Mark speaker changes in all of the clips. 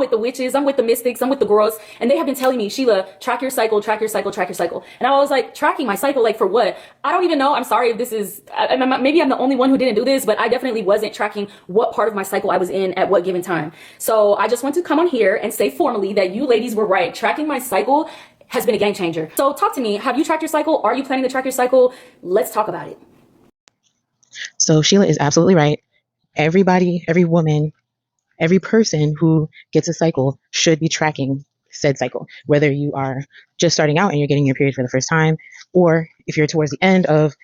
Speaker 1: with the witches, I'm with the mystics, I'm with the girls, and they have been telling me, Sheila, track your cycle, track your cycle, track your cycle. And I was like, tracking my cycle, like for what? I don't even know. I'm sorry if this is, maybe I'm the only one who didn't do this, but I definitely wasn't tracking what part of my cycle I was in at what given time. So I just want to come on here and say formally that you ladies were right. Tracking my cycle has been a game changer. So talk to me. Have you tracked your cycle? Are you planning to track your cycle? Let's talk about it.
Speaker 2: So Sheila is absolutely right. Everybody, every woman, every person who gets a cycle should be tracking said cycle, whether you are just starting out and you're getting your period for the first time, or if you're towards the end of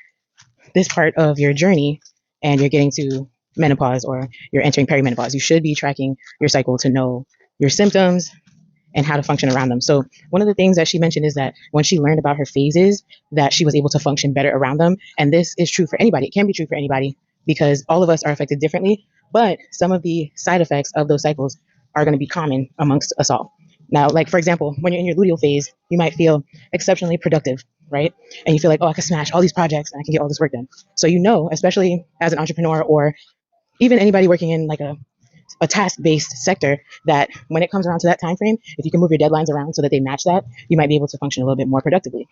Speaker 2: this part of your journey and you're getting to menopause or you're entering perimenopause, you should be tracking your cycle to know your symptoms and how to function around them. So one of the things that she mentioned is that when she learned about her phases, that she was able to function better around them. And this is true for anybody. It can be true for anybody because all of us are affected differently, but some of the side effects of those cycles are going to be common amongst us all. Now, like for example, when you're in your luteal phase, you might feel exceptionally productive, right? And you feel like, oh, I can smash all these projects and I can get all this work done. So, you know, especially as an entrepreneur or even anybody working in like a task-based sector, that when it comes around to that time frame, if you can move your deadlines around so that they match that, you might be able to function a little bit more productively.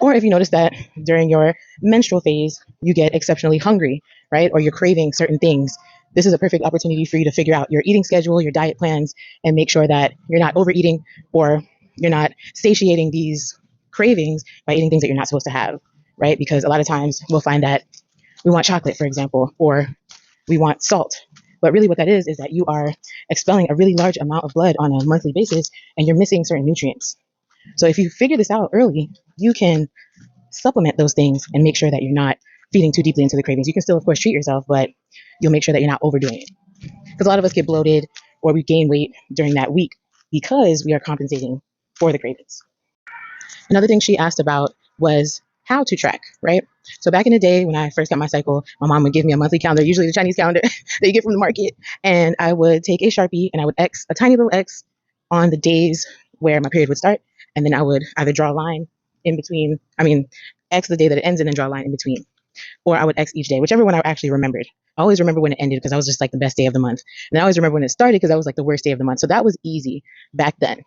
Speaker 2: Or if you notice that during your menstrual phase, you get exceptionally hungry, right? Or you're craving certain things. This is a perfect opportunity for you to figure out your eating schedule, your diet plans, and make sure that you're not overeating or you're not satiating these cravings by eating things that you're not supposed to have, right? Because a lot of times we'll find that we want chocolate, for example, or we want salt. But really what that is that you are expelling a really large amount of blood on a monthly basis and you're missing certain nutrients. So if you figure this out early, you can supplement those things and make sure that you're not feeding too deeply into the cravings. You can still, of course, treat yourself, but you'll make sure that you're not overdoing it. Because a lot of us get bloated or we gain weight during that week because we are compensating for the cravings. Another thing she asked about was how to track, right? So back in the day when I first got my cycle, my mom would give me a monthly calendar, usually the Chinese calendar that you get from the market. And I would take a Sharpie and I would X a tiny little X on the days where my period would start. And then I would either draw a line in between, X the day that it ends and then draw a line in between. Or I would X each day, whichever one I actually remembered. I always remember when it ended because I was just like the best day of the month. And I always remember when it started because that was like the worst day of the month. So that was easy back then.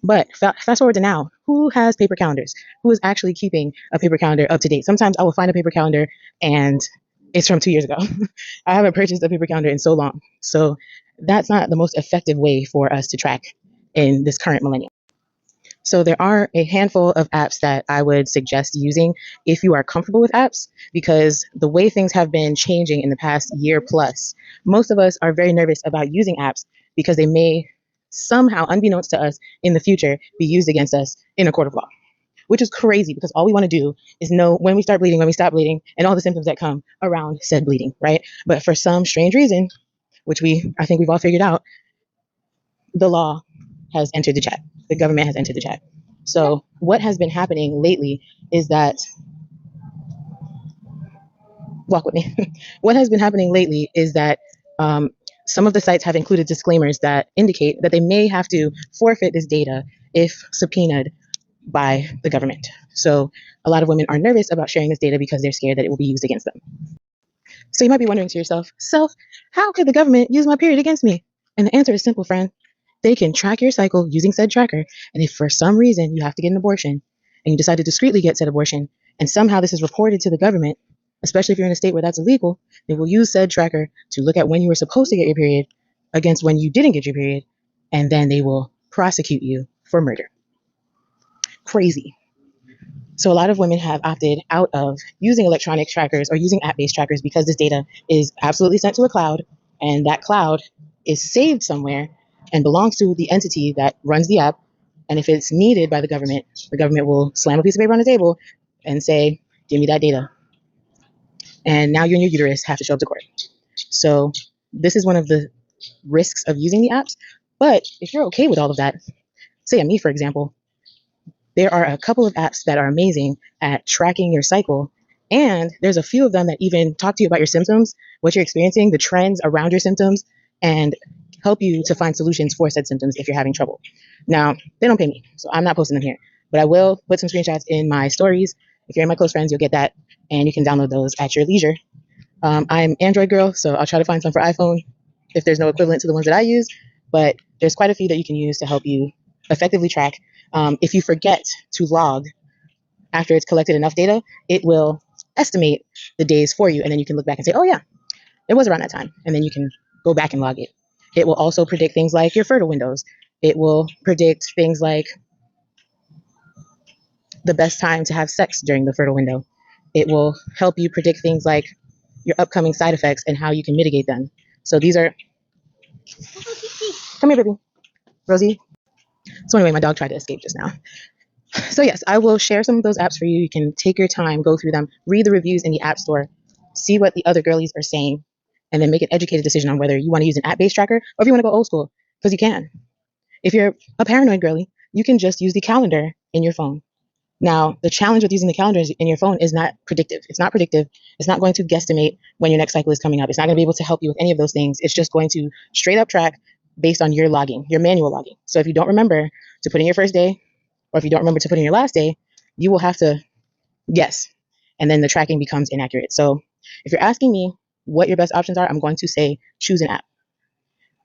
Speaker 2: But fast forward to now, who has paper calendars? Who is actually keeping a paper calendar up to date? Sometimes I will find a paper calendar and it's from 2 years ago. I haven't purchased a paper calendar in so long. So that's not the most effective way for us to track in this current millennium. So there are a handful of apps that I would suggest using if you are comfortable with apps, because the way things have been changing in the past year plus, most of us are very nervous about using apps because they may somehow, unbeknownst to us in the future, be used against us in a court of law, which is crazy because all we want to do is know when we start bleeding, when we stop bleeding, and all the symptoms that come around said bleeding, right? But for some strange reason, which I think we've all figured out, the law has entered the chat. The government has entered the chat. So what has been happening lately is that, walk with me. What has been happening lately is that some of the sites have included disclaimers that indicate that they may have to forfeit this data if subpoenaed by the government. So a lot of women are nervous about sharing this data because they're scared that it will be used against them. So you might be wondering to yourself, how could the government use my period against me? And the answer is simple, friend. They can track your cycle using said tracker. And if for some reason you have to get an abortion and you decide to discreetly get said abortion, and somehow this is reported to the government, especially if you're in a state where that's illegal, they will use said tracker to look at when you were supposed to get your period against when you didn't get your period, and then they will prosecute you for murder. Crazy. So a lot of women have opted out of using electronic trackers or using app-based trackers because this data is absolutely sent to a cloud, and that cloud is saved somewhere and belongs to the entity that runs the app. And if it's needed by the government will slam a piece of paper on the table and say, give me that data. And now you and your uterus have to show up to court. So this is one of the risks of using the apps. But if you're okay with all of that, say me, for example, there are a couple of apps that are amazing at tracking your cycle. And there's a few of them that even talk to you about your symptoms, what you're experiencing, the trends around your symptoms, and help you to find solutions for said symptoms if you're having trouble. Now, they don't pay me, so I'm not posting them here, but I will put some screenshots in my stories. If you're in my close friends, you'll get that, and you can download those at your leisure. I'm Android girl, so I'll try to find some for iPhone if there's no equivalent to the ones that I use, but There's quite a few that you can use to help you effectively track. If you forget to log after it's collected enough data, it will estimate the days for you. And then you can look back and say, oh, yeah, it was around that time. And then you can go back and log it. It will also predict things like your fertile windows. It will predict things like the best time to have sex during the fertile window. It will help you predict things like your upcoming side effects and how you can mitigate them. So these are, come here, baby, Rosie. So anyway, my dog tried to escape just now. So yes, I will share some of those apps for you. You can take your time, go through them, read the reviews in the App Store, see what the other girlies are saying, and then make an educated decision on whether you want to use an app-based tracker or if you want to go old school, because you can. If you're a paranoid girly, you can just use the calendar in your phone. Now, the challenge with using the calendar in your phone is not predictive. It's not predictive. It's not going to guesstimate when your next cycle is coming up. It's not going to be able to help you with any of those things. It's just going to straight up track based on your logging, your manual logging. So if you don't remember to put in your first day, or if you don't remember to put in your last day, you will have to guess. And then the tracking becomes inaccurate. So if you're asking me what your best options are, I'm going to say choose an app.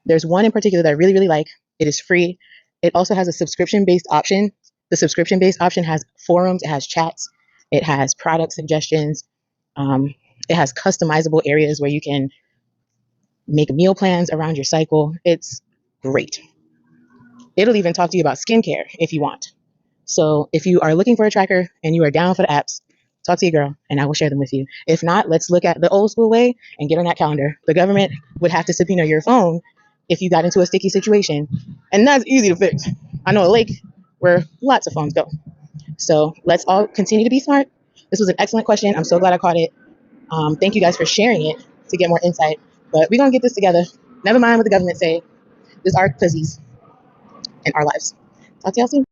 Speaker 2: There's one in particular that I really, really like. It is free. It also has a subscription-based option. The subscription-based option has forums, it has chats, it has product suggestions, it has customizable areas where you can make meal plans around your cycle. It's great. It'll even talk to you about skincare if you want. So if you are looking for a tracker and you are down for the apps, talk to your girl and I will share them with you. If not, let's look at the old school way and get on that calendar. The government would have to subpoena your phone if you got into a sticky situation. And that's easy to fix. I know a lake where lots of phones go. So let's all continue to be smart. This was an excellent question. I'm so glad I caught it. Thank you guys for sharing it to get more insight. But we're going to get this together. Never mind what the government say. This is our pussies and our lives. Talk to y'all soon.